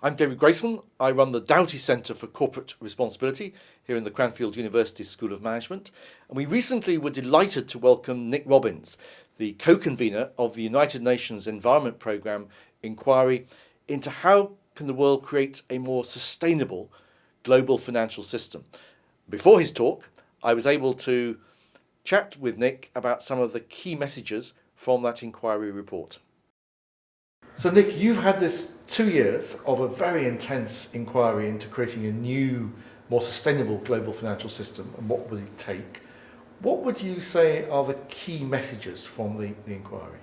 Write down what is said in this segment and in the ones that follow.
I'm David Grayson. I run the Doughty Centre for Corporate Responsibility here in the Cranfield University School of Management. And we recently were delighted to welcome Nick Robbins, the co-convener of the United Nations Environment Programme Inquiry into how can the world create a more sustainable global financial system. Before his talk, I was able to chat with Nick about some of the key messages from that inquiry report. So Nick, you've had this 2 years of a very intense inquiry into creating a new, more sustainable global financial system, and what will it take? What would you say are the key messages from the inquiry?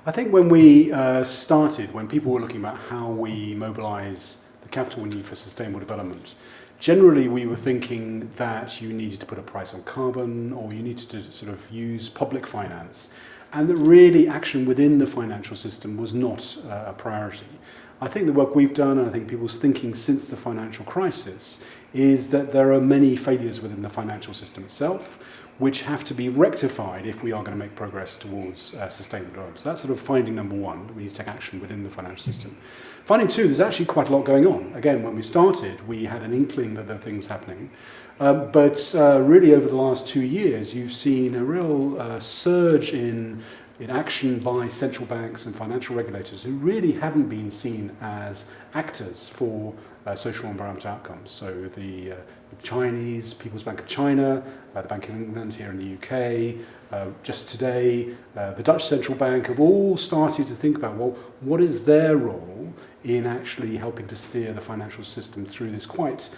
I think when we started, when people were looking about how we mobilise the capital we need for sustainable development, generally we were thinking that you needed to put a price on carbon, or you needed to sort of use public finance, and that really action within the financial system was not a priority. I think the work we've done, and I think people's thinking since the financial crisis, is that there are many failures within the financial system itself, which have to be rectified if we are going to make progress towards sustainable development. So that's sort of finding number one, that we need to take action within the financial system. Finding two, there's actually quite a lot going on. Again, when we started, we had an inkling that there are things happening. But really over the last 2 years, you've seen a real surge in action by central banks and financial regulators who really haven't been seen as actors for social and environmental outcomes. So the Chinese, People's Bank of China, the Bank of England here in the UK, just today, the Dutch Central Bank have all started to think about, well, what is their role in actually helping to steer the financial system through this quite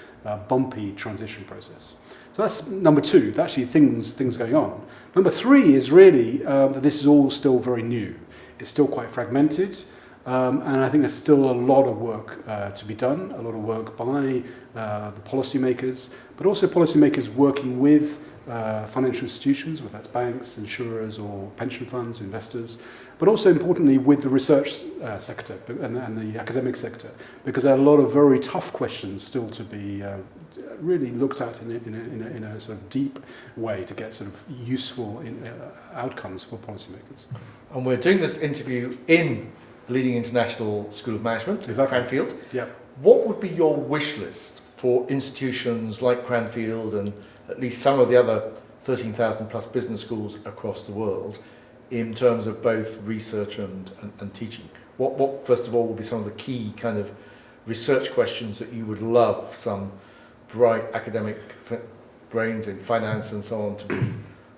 bumpy transition process. So that's number two, actually things going on. Number three is really that this is all still very new. It's still quite fragmented, and I think there's still a lot of work to be done, a lot of work by the policymakers, but also policymakers working with financial institutions, whether that's banks, insurers, or pension funds, investors, but also importantly with the research sector and the academic sector, because there are a lot of very tough questions still to be really looked at in a sort of deep way to get sort of useful outcomes for policymakers. And we're doing this interview in leading international school of management, exactly. Cranfield. Yeah. What would be your wish list for institutions like Cranfield and at least some of the other 13,000 plus business schools across the world in terms of both research and teaching? What first of all will be some of the key kind of research questions that you would love some bright academic brains in finance and so on to be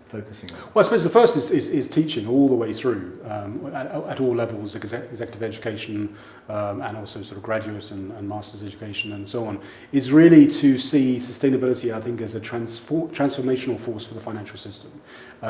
focusing on? Well, I suppose the first is teaching all the way through at all levels, executive education and also sort of graduate and master's education and so on. It's really to see sustainability, I think, as a transformational force for the financial system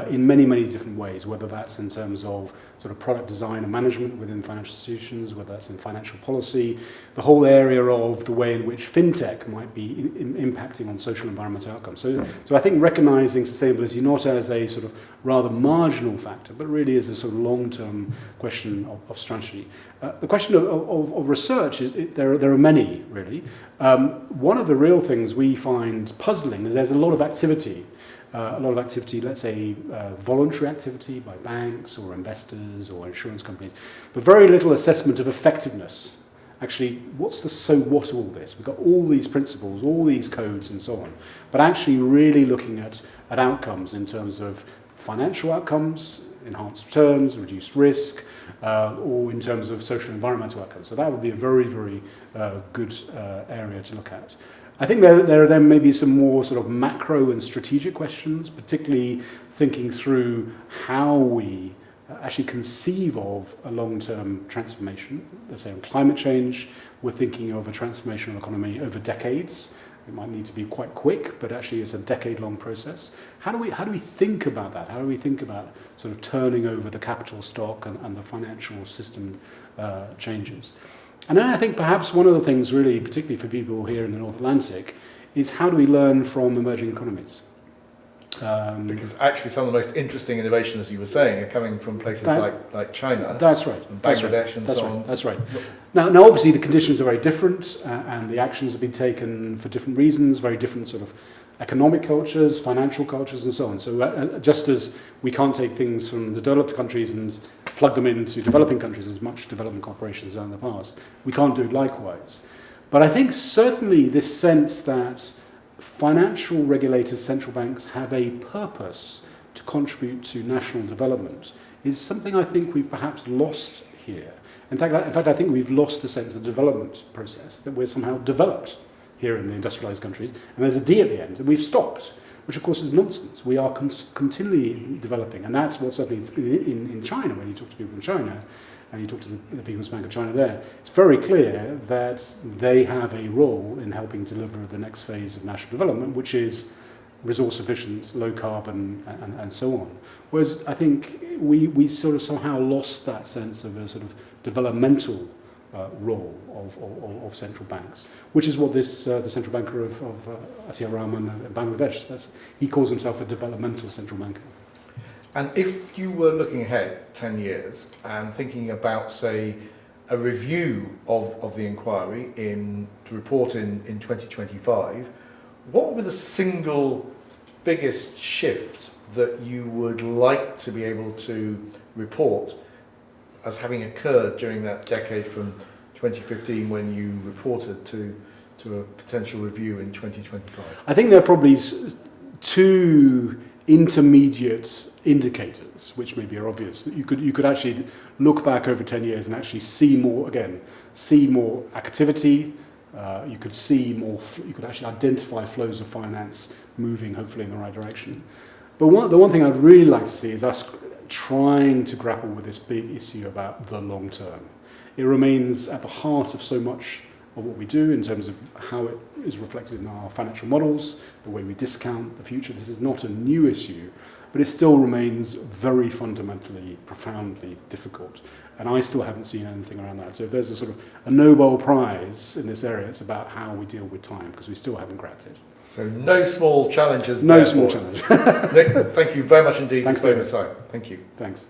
in many, many different ways, whether that's in terms of sort of product design and management within financial institutions, whether that's in financial policy, the whole area of the way in which fintech might be impacting on social and environmental outcomes. So I think recognising sustainability not as a sort of rather marginal factor, but really as a sort of long-term question of strategy. The question of research is there are many really. One of the real things we find puzzling is there's a lot of activity, let's say voluntary activity by banks or investors or insurance companies, but very little assessment of effectiveness. Actually, what's the so what of all this? We've got all these principles, all these codes and so on, but actually really looking at outcomes in terms of financial outcomes, enhanced returns, reduced risk, or in terms of social and environmental outcomes. So that would be a very, very good area to look at. I think there are then maybe some more sort of macro and strategic questions, particularly thinking through how we actually conceive of a long-term transformation. Let's say on climate change, we're thinking of a transformational economy over decades. It might need to be quite quick, but actually it's a decade-long process. How do we think about that? How do we think about sort of turning over the capital stock and the financial system changes? And then I think perhaps one of the things really, particularly for people here in the North Atlantic, is how do we learn from emerging economies? Because actually some of the most interesting innovations, as you were saying, are coming from places like China. That's right. And Bangladesh and so on. That's right. Now obviously the conditions are very different and the actions have been taken for different reasons, very different sort of economic cultures, financial cultures, and so on. So just as we can't take things from the developed countries and plug them into developing countries, as much development cooperation has done in the past, we can't do it likewise. But I think certainly this sense that financial regulators, central banks, have a purpose to contribute to national development is something I think we've perhaps lost here. In fact, I think we've lost the sense of development process, that we're somehow developed here in the industrialized countries, and there's a D at the end, and we've stopped, which of course is nonsense. We are continually developing, and that's what's happening in China. When you talk to people in China, and you talk to the People's Bank of China there, it's very clear that they have a role in helping deliver the next phase of national development, which is resource efficient, low carbon, and so on. Whereas I think we sort of somehow lost that sense of a sort of developmental role of central banks, which is what this the central banker of Atia Rahman in Bangladesh, he calls himself a developmental central banker. And if you were looking ahead 10 years and thinking about, say, a review of the inquiry to report in 2025, what would be the single biggest shift that you would like to be able to report as having occurred during that decade from 2015 when you reported to a potential review in 2025? I think there are probably two intermediate indicators, which maybe are obvious, that you could actually look back over 10 years and actually see more activity. You could actually identify flows of finance moving hopefully in the right direction. But the one thing I'd really like to see is us trying to grapple with this big issue about the long term. It remains at the heart of so much of what we do in terms of how it is reflected in our financial models, the way we discount the future. This is not a new issue, but it still remains very fundamentally, profoundly difficult. And I still haven't seen anything around that. So if there's a sort of a Nobel Prize in this area, it's about how we deal with time, because we still haven't cracked it. So no small challenges. No small challenge. Nick, thank you very much indeed for spending the time. Thank you. Thanks.